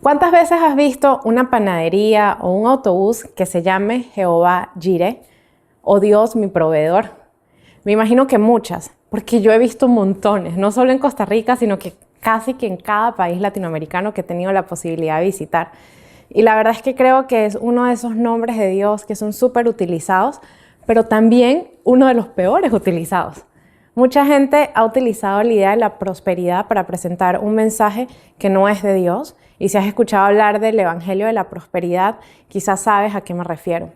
¿Cuántas veces has visto una panadería o un autobús que se llame Jehová Jireh o Dios mi proveedor? Me imagino que muchas, porque yo he visto montones, no solo en Costa Rica, sino que casi que en cada país latinoamericano que he tenido la posibilidad de visitar. Y la verdad es que creo que es uno de esos nombres de Dios que son súper utilizados, pero también uno de los peores utilizados. Mucha gente ha utilizado la idea de la prosperidad para presentar un mensaje que no es de Dios. Y si has escuchado hablar del Evangelio de la Prosperidad, quizás sabes a qué me refiero.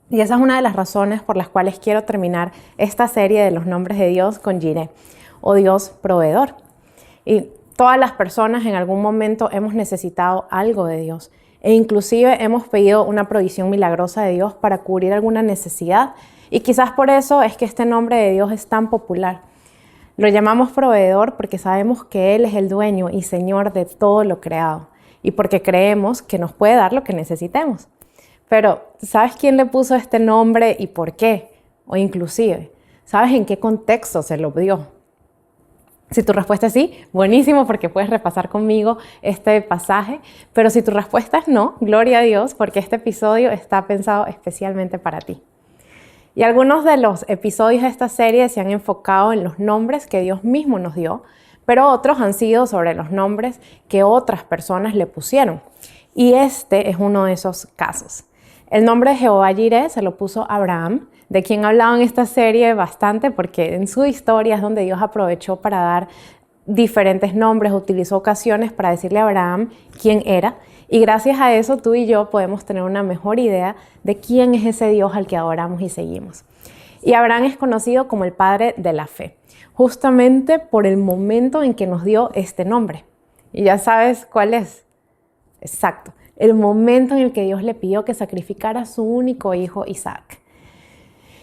Y esa es una de las razones por las cuales quiero terminar esta serie de los nombres de Dios con Jireh, o Dios proveedor. Y todas las personas en algún momento hemos necesitado algo de Dios. E inclusive hemos pedido una provisión milagrosa de Dios para cubrir alguna necesidad. Y quizás por eso es que este nombre de Dios es tan popular. Lo llamamos proveedor porque sabemos que Él es el dueño y Señor de todo lo creado. Y porque creemos que nos puede dar lo que necesitemos. Pero, ¿sabes quién le puso este nombre y por qué? O inclusive, ¿sabes en qué contexto se lo dio? Si tu respuesta es sí, buenísimo, porque puedes repasar conmigo este pasaje. Pero si tu respuesta es no, gloria a Dios, porque este episodio está pensado especialmente para ti. Y algunos de los episodios de esta serie se han enfocado en los nombres que Dios mismo nos dio, pero otros han sido sobre los nombres que otras personas le pusieron. Y este es uno de esos casos. El nombre de Jehová Jireh se lo puso Abraham, de quien he hablado en esta serie bastante, porque en su historia es donde Dios aprovechó para dar diferentes nombres, utilizó ocasiones para decirle a Abraham quién era. Y gracias a eso tú y yo podemos tener una mejor idea de quién es ese Dios al que adoramos y seguimos. Y Abraham es conocido como el padre de la fe, justamente por el momento en que nos dio este nombre. Y ya sabes cuál es. Exacto, el momento en el que Dios le pidió que sacrificara a su único hijo Isaac.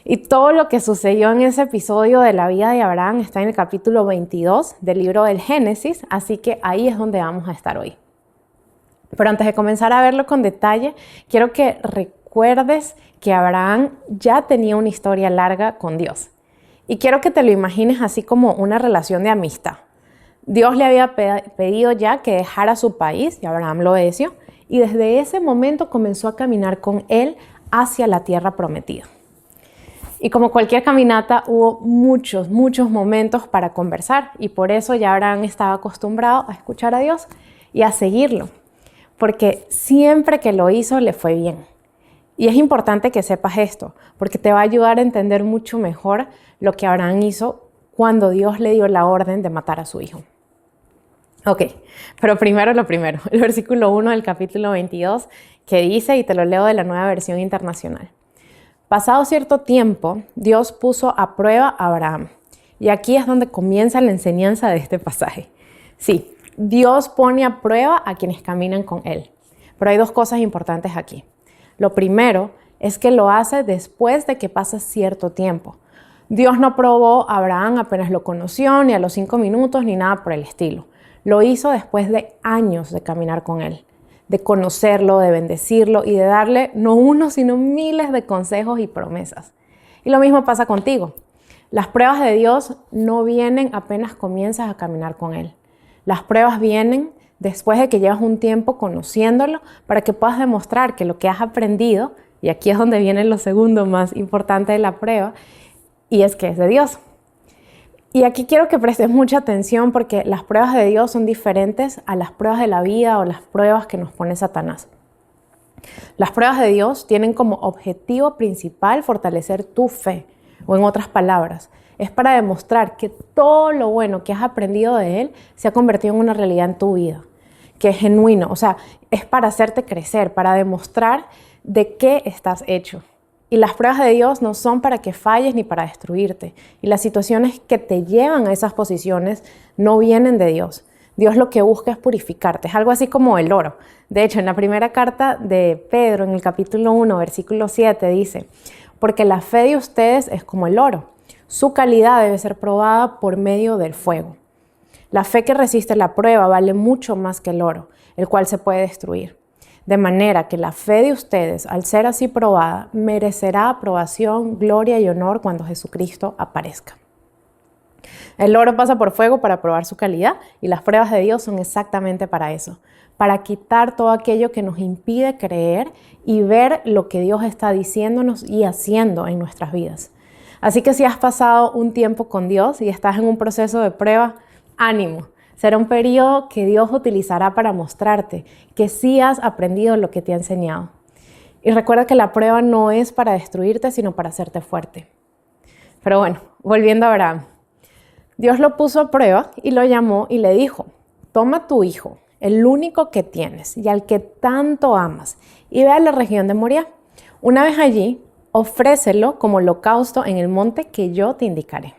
Y todo lo que sucedió en ese episodio de la vida de Abraham está en el capítulo 22 del libro del Génesis, así que ahí es donde vamos a estar hoy. Pero antes de comenzar a verlo con detalle, quiero que recuerdes que Abraham ya tenía una historia larga con Dios. Y quiero que te lo imagines así como una relación de amistad. Dios le había pedido ya que dejara su país, y Abraham lo obedeció, y desde ese momento comenzó a caminar con él hacia la tierra prometida. Y como cualquier caminata, hubo muchos momentos para conversar, y por eso ya Abraham estaba acostumbrado a escuchar a Dios y a seguirlo. Porque siempre que lo hizo le fue bien. Y es importante que sepas esto, porque te va a ayudar a entender mucho mejor lo que Abraham hizo cuando Dios le dio la orden de matar a su hijo. Ok, pero primero lo primero, el versículo 1 del capítulo 22 que dice, y te lo leo de la Nueva Versión Internacional. Pasado cierto tiempo, Dios puso a prueba a Abraham. Y aquí es donde comienza la enseñanza de este pasaje. Sí, Dios pone a prueba a quienes caminan con Él. Pero hay dos cosas importantes aquí. Lo primero es que lo hace después de que pasa cierto tiempo. Dios no probó a Abraham apenas lo conoció, ni a los 5 minutos, ni nada por el estilo. Lo hizo después de años de caminar con Él, de conocerlo, de bendecirlo y de darle no uno, sino miles de consejos y promesas. Y lo mismo pasa contigo. Las pruebas de Dios no vienen apenas comienzas a caminar con Él. Las pruebas vienen después de que llevas un tiempo conociéndolo para que puedas demostrar que lo que has aprendido, y aquí es donde viene lo segundo más importante de la prueba, y es que es de Dios. Y aquí quiero que prestes mucha atención porque las pruebas de Dios son diferentes a las pruebas de la vida o las pruebas que nos pone Satanás. Las pruebas de Dios tienen como objetivo principal fortalecer tu fe, o en otras palabras, es para demostrar que todo lo bueno que has aprendido de Él se ha convertido en una realidad en tu vida, que es genuino, o sea, es para hacerte crecer, para demostrar de qué estás hecho. Y las pruebas de Dios no son para que falles ni para destruirte. Y las situaciones que te llevan a esas posiciones no vienen de Dios. Dios lo que busca es purificarte. Es algo así como el oro. De hecho, en la primera carta de Pedro, en el capítulo 1, versículo 7, dice, porque la fe de ustedes es como el oro. Su calidad debe ser probada por medio del fuego. La fe que resiste la prueba vale mucho más que el oro, el cual se puede destruir. De manera que la fe de ustedes, al ser así probada, merecerá aprobación, gloria y honor cuando Jesucristo aparezca. El oro pasa por fuego para probar su calidad y las pruebas de Dios son exactamente para eso, para quitar todo aquello que nos impide creer y ver lo que Dios está diciéndonos y haciendo en nuestras vidas. Así que si has pasado un tiempo con Dios y estás en un proceso de prueba, ánimo. Será un periodo que Dios utilizará para mostrarte que sí has aprendido lo que te ha enseñado. Y recuerda que la prueba no es para destruirte, sino para hacerte fuerte. Pero bueno, volviendo a Abraham. Dios lo puso a prueba y lo llamó y le dijo, toma tu hijo, el único que tienes y al que tanto amas, y ve a la región de Moriah. Una vez allí, ofrécelo como holocausto en el monte que yo te indicaré.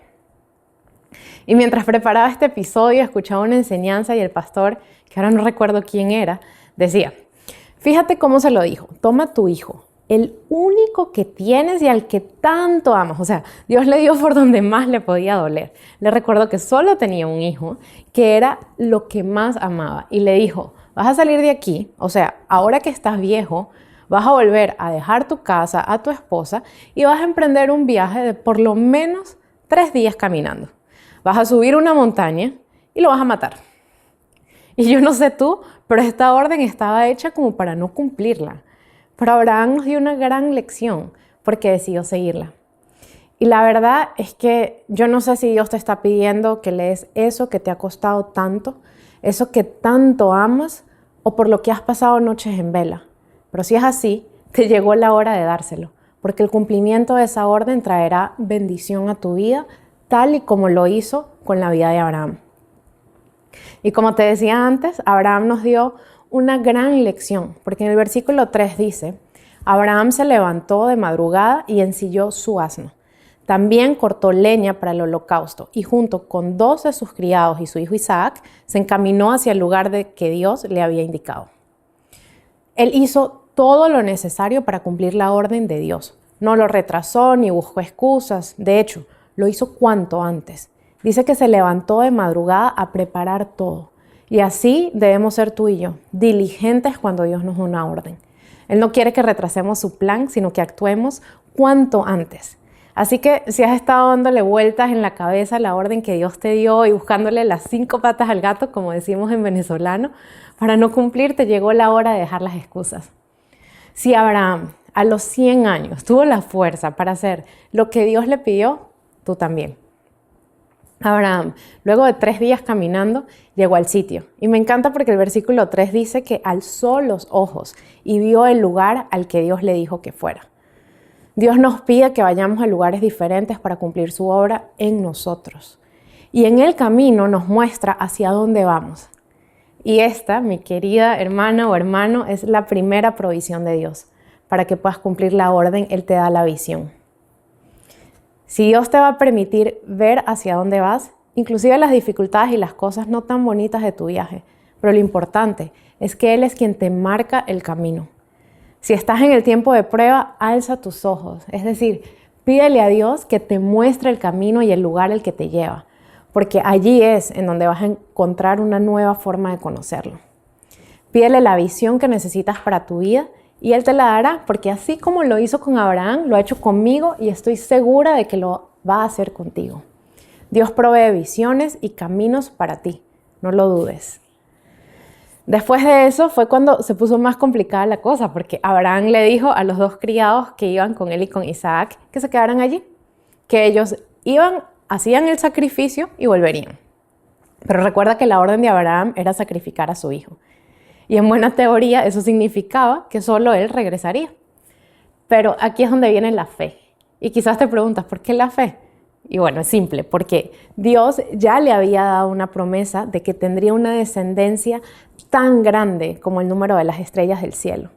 Y mientras preparaba este episodio, escuchaba una enseñanza y el pastor, que ahora no recuerdo quién era, decía, fíjate cómo se lo dijo, toma tu hijo, el único que tienes y al que tanto amas. O sea, Dios le dio por donde más le podía doler. Le recordó que solo tenía un hijo, que era lo que más amaba. Y le dijo, vas a salir de aquí, o sea, ahora que estás viejo, vas a volver a dejar tu casa, a tu esposa, y vas a emprender un viaje de por lo menos 3 días caminando. Vas a subir una montaña y lo vas a matar. Y yo no sé tú, pero esta orden estaba hecha como para no cumplirla. Pero Abraham nos dio una gran lección porque decidió seguirla. Y la verdad es que yo no sé si Dios te está pidiendo que lees eso que te ha costado tanto, eso que tanto amas, o por lo que has pasado noches en vela. Pero si es así, te llegó la hora de dárselo, porque el cumplimiento de esa orden traerá bendición a tu vida, tal y como lo hizo con la vida de Abraham. Y como te decía antes, Abraham nos dio una gran lección, porque en el versículo 3 dice, Abraham se levantó de madrugada y ensilló su asno. También cortó leña para el holocausto y junto con 2 de sus criados y su hijo Isaac, se encaminó hacia el lugar que Dios le había indicado. Él hizo todo lo necesario para cumplir la orden de Dios. No lo retrasó ni buscó excusas. De hecho, lo hizo cuanto antes. Dice que se levantó de madrugada a preparar todo. Y así debemos ser tú y yo, diligentes cuando Dios nos da una orden. Él no quiere que retrasemos su plan, sino que actuemos cuanto antes. Así que si has estado dándole vueltas en la cabeza a la orden que Dios te dio y buscándole las 5 patas al gato, como decimos en venezolano, para no cumplir te llegó la hora de dejar las excusas. Si Abraham a los 100 años tuvo la fuerza para hacer lo que Dios le pidió, tú también. Abraham, luego de 3 días caminando, llegó al sitio. Y me encanta porque el versículo 3 dice que alzó los ojos y vio el lugar al que Dios le dijo que fuera. Dios nos pide que vayamos a lugares diferentes para cumplir su obra en nosotros. Y en el camino nos muestra hacia dónde vamos. Y esta, mi querida hermana o hermano, es la primera provisión de Dios. Para que puedas cumplir la orden, Él te da la visión. Si Dios te va a permitir ver hacia dónde vas, inclusive las dificultades y las cosas no tan bonitas de tu viaje, pero lo importante es que Él es quien te marca el camino. Si estás en el tiempo de prueba, alza tus ojos, es decir, pídele a Dios que te muestre el camino y el lugar al que te lleva, porque allí es en donde vas a encontrar una nueva forma de conocerlo. Pídele la visión que necesitas para tu vida y Él te la dará, porque así como lo hizo con Abraham, lo ha hecho conmigo y estoy segura de que lo va a hacer contigo. Dios provee visiones y caminos para ti, no lo dudes. Después de eso fue cuando se puso más complicada la cosa, porque Abraham le dijo a los 2 criados que iban con él y con Isaac que se quedaran allí, que ellos hacían el sacrificio y volverían. Pero recuerda que la orden de Abraham era sacrificar a su hijo. Y en buena teoría eso significaba que solo él regresaría. Pero aquí es donde viene la fe. Y quizás te preguntas, ¿por qué la fe? Y bueno, es simple, porque Dios ya le había dado una promesa de que tendría una descendencia tan grande como el número de las estrellas del cielo.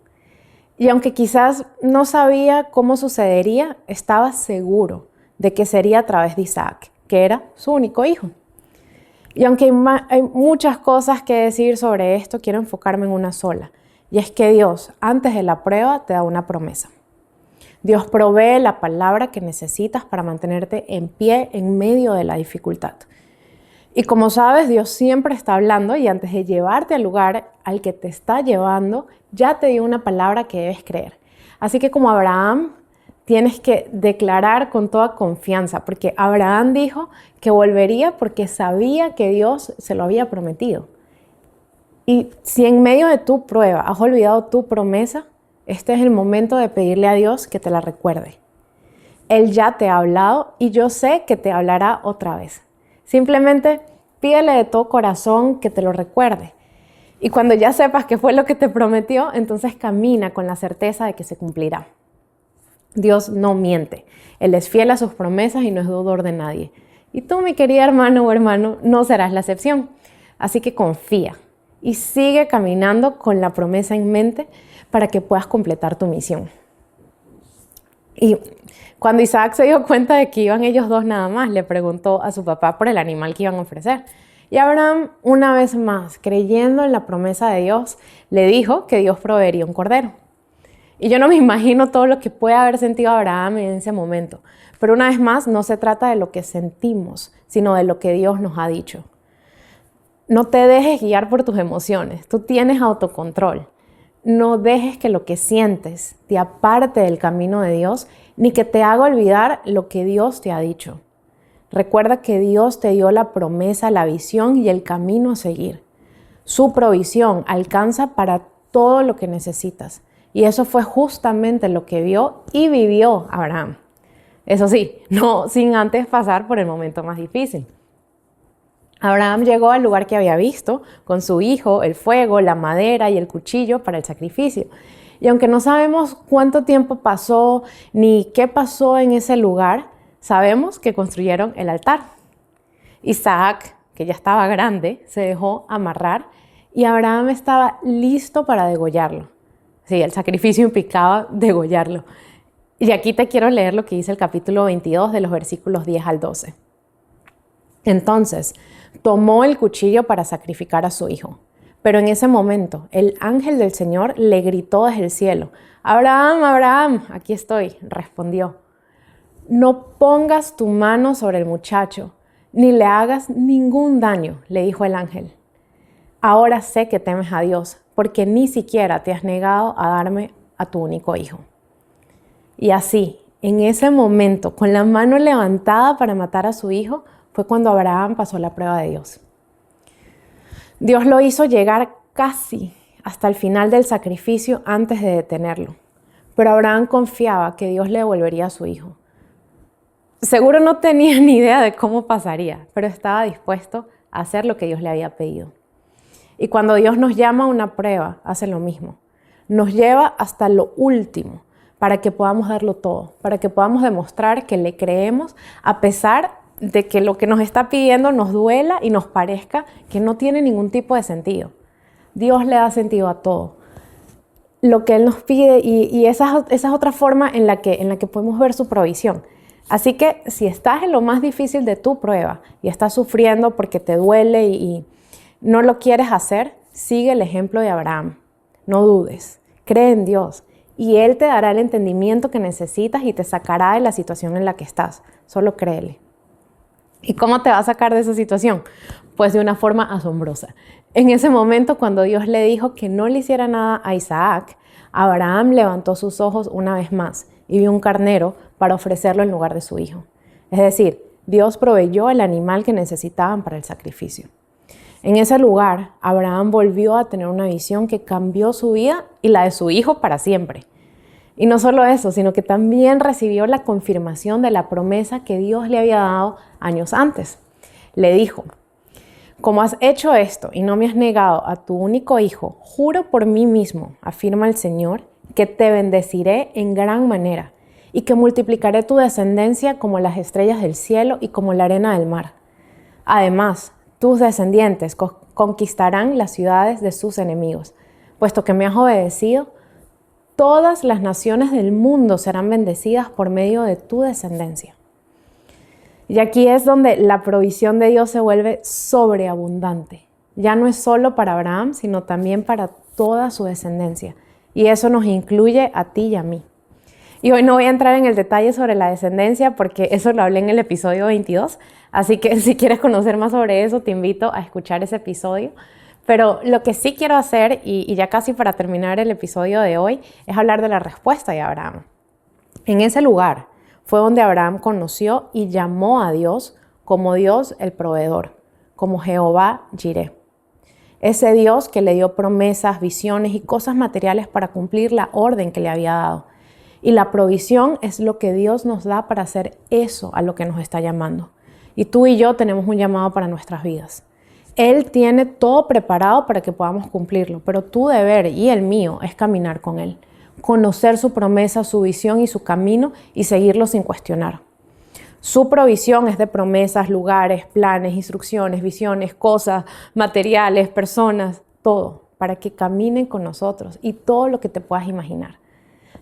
Y aunque quizás no sabía cómo sucedería, estaba seguro de que sería a través de Isaac, que era su único hijo. Y aunque hay muchas cosas que decir sobre esto, quiero enfocarme en una sola. Y es que Dios, antes de la prueba, te da una promesa. Dios provee la palabra que necesitas para mantenerte en pie en medio de la dificultad. Y como sabes, Dios siempre está hablando y antes de llevarte al lugar al que te está llevando, ya te dio una palabra que debes creer. Así que como Abraham, tienes que declarar con toda confianza, porque Abraham dijo que volvería porque sabía que Dios se lo había prometido. Y si en medio de tu prueba has olvidado tu promesa, este es el momento de pedirle a Dios que te la recuerde. Él ya te ha hablado y yo sé que te hablará otra vez. Simplemente pídele de todo corazón que te lo recuerde. Y cuando ya sepas qué fue lo que te prometió, entonces camina con la certeza de que se cumplirá. Dios no miente. Él es fiel a sus promesas y no es deudor de nadie. Y tú, mi querida hermano o hermano, no serás la excepción. Así que confía y sigue caminando con la promesa en mente para que puedas completar tu misión. Y cuando Isaac se dio cuenta de que iban ellos dos nada más, le preguntó a su papá por el animal que iban a ofrecer. Y Abraham, una vez más, creyendo en la promesa de Dios, le dijo que Dios proveería un cordero. Y yo no me imagino todo lo que puede haber sentido Abraham en ese momento. Pero una vez más, no se trata de lo que sentimos, sino de lo que Dios nos ha dicho. No te dejes guiar por tus emociones. Tú tienes autocontrol. No dejes que lo que sientes te aparte del camino de Dios, ni que te haga olvidar lo que Dios te ha dicho. Recuerda que Dios te dio la promesa, la visión y el camino a seguir. Su provisión alcanza para todo lo que necesitas. Y eso fue justamente lo que vio y vivió Abraham. Eso sí, no sin antes pasar por el momento más difícil. Abraham llegó al lugar que había visto, con su hijo, el fuego, la madera y el cuchillo para el sacrificio. Y aunque no sabemos cuánto tiempo pasó ni qué pasó en ese lugar, sabemos que construyeron el altar. Isaac, que ya estaba grande, se dejó amarrar y Abraham estaba listo para degollarlo. Sí, el sacrificio implicaba degollarlo. Y aquí te quiero leer lo que dice el capítulo 22 de los versículos 10 al 12. Entonces, tomó el cuchillo para sacrificar a su hijo. Pero en ese momento, el ángel del Señor le gritó desde el cielo: «Abraham, Abraham, aquí estoy», respondió. «No pongas tu mano sobre el muchacho, ni le hagas ningún daño», le dijo el ángel. «Ahora sé que temes a Dios, porque ni siquiera te has negado a darme a tu único hijo». Y así, en ese momento, con la mano levantada para matar a su hijo, fue cuando Abraham pasó la prueba de Dios. Dios lo hizo llegar casi hasta el final del sacrificio antes de detenerlo. Pero Abraham confiaba que Dios le devolvería a su hijo. Seguro no tenía ni idea de cómo pasaría, pero estaba dispuesto a hacer lo que Dios le había pedido. Y cuando Dios nos llama a una prueba, hace lo mismo. Nos lleva hasta lo último para que podamos darlo todo, para que podamos demostrar que le creemos a pesar de que lo que nos está pidiendo nos duela y nos parezca que no tiene ningún tipo de sentido. Dios le da sentido a todo. Lo que Él nos pide y esa es otra forma en la que podemos ver su provisión. Así que si estás en lo más difícil de tu prueba y estás sufriendo porque te duele y no lo quieres hacer, sigue el ejemplo de Abraham. No dudes, cree en Dios y Él te dará el entendimiento que necesitas y te sacará de la situación en la que estás. Solo créele. ¿Y cómo te va a sacar de esa situación? Pues de una forma asombrosa. En ese momento, cuando Dios le dijo que no le hiciera nada a Isaac, Abraham levantó sus ojos una vez más y vio un carnero para ofrecerlo en lugar de su hijo. Es decir, Dios proveyó el animal que necesitaban para el sacrificio. En ese lugar, Abraham volvió a tener una visión que cambió su vida y la de su hijo para siempre. Y no solo eso, sino que también recibió la confirmación de la promesa que Dios le había dado años antes. Le dijo: «Como has hecho esto y no me has negado a tu único hijo, juro por mí mismo, afirma el Señor, que te bendeciré en gran manera y que multiplicaré tu descendencia como las estrellas del cielo y como la arena del mar. Además, tus descendientes conquistarán las ciudades de sus enemigos. Puesto que me has obedecido, todas las naciones del mundo serán bendecidas por medio de tu descendencia». Y aquí es donde la provisión de Dios se vuelve sobreabundante. Ya no es solo para Abraham, sino también para toda su descendencia. Y eso nos incluye a ti y a mí. Y hoy no voy a entrar en el detalle sobre la descendencia porque eso lo hablé en el episodio 22. Así que si quieres conocer más sobre eso, te invito a escuchar ese episodio. Pero lo que sí quiero hacer, y ya casi para terminar el episodio de hoy, es hablar de la respuesta de Abraham. En ese lugar fue donde Abraham conoció y llamó a Dios como Dios el proveedor, como Jehová Jireh. Ese Dios que le dio promesas, visiones y cosas materiales para cumplir la orden que le había dado. Y la provisión es lo que Dios nos da para hacer eso a lo que nos está llamando. Y tú y yo tenemos un llamado para nuestras vidas. Él tiene todo preparado para que podamos cumplirlo, pero tu deber y el mío es caminar con Él, conocer su promesa, su visión y su camino y seguirlo sin cuestionar. Su provisión es de promesas, lugares, planes, instrucciones, visiones, cosas, materiales, personas, todo, para que caminen con nosotros y todo lo que te puedas imaginar.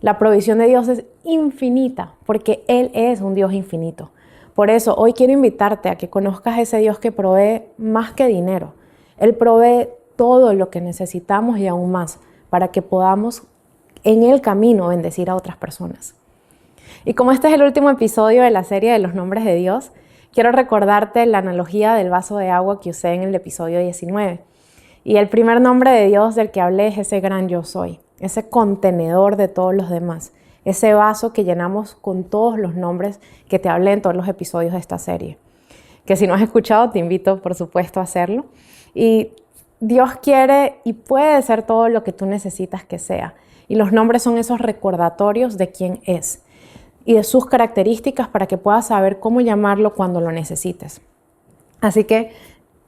La provisión de Dios es infinita porque Él es un Dios infinito. Por eso hoy quiero invitarte a que conozcas a ese Dios que provee más que dinero. Él provee todo lo que necesitamos y aún más para que podamos en el camino bendecir a otras personas. Y como este es el último episodio de la serie de los nombres de Dios, quiero recordarte la analogía del vaso de agua que usé en el episodio 19. Y el primer nombre de Dios del que hablé es ese gran yo soy, ese contenedor de todos los demás, ese vaso que llenamos con todos los nombres que te hablé en todos los episodios de esta serie. Que si no has escuchado, te invito, por supuesto, a hacerlo. Y Dios quiere y puede ser todo lo que tú necesitas que sea. Y los nombres son esos recordatorios de quién es y de sus características para que puedas saber cómo llamarlo cuando lo necesites. Así que,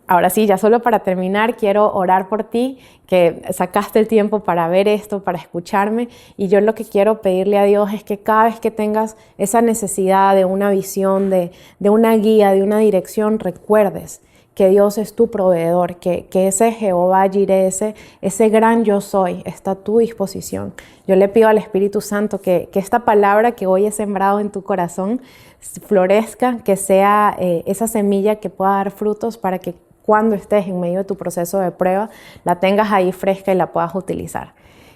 ahora sí, ya solo para terminar, quiero orar por ti, que sacaste el tiempo para ver esto, para escucharme. Y yo lo que quiero pedirle a Dios es que cada vez que tengas esa necesidad de una visión, de una guía, de una dirección, recuerdes que Dios es tu proveedor, que ese Jehová Jireh, ese gran yo soy, está a tu disposición. Yo le pido al Espíritu Santo que esta palabra que hoy he sembrado en tu corazón florezca, que sea esa semilla que pueda dar frutos para que cuando estés en medio de tu proceso de prueba, la tengas ahí fresca y la puedas utilizar.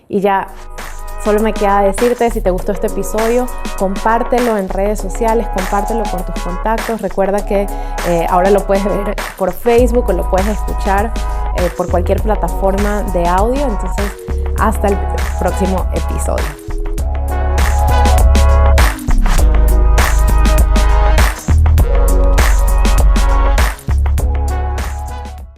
Y ya solo me queda decirte, si te gustó este episodio, compártelo en redes sociales, compártelo con tus contactos. Recuerda que ahora lo puedes ver por Facebook o lo puedes escuchar por cualquier plataforma de audio. Entonces, hasta el próximo episodio.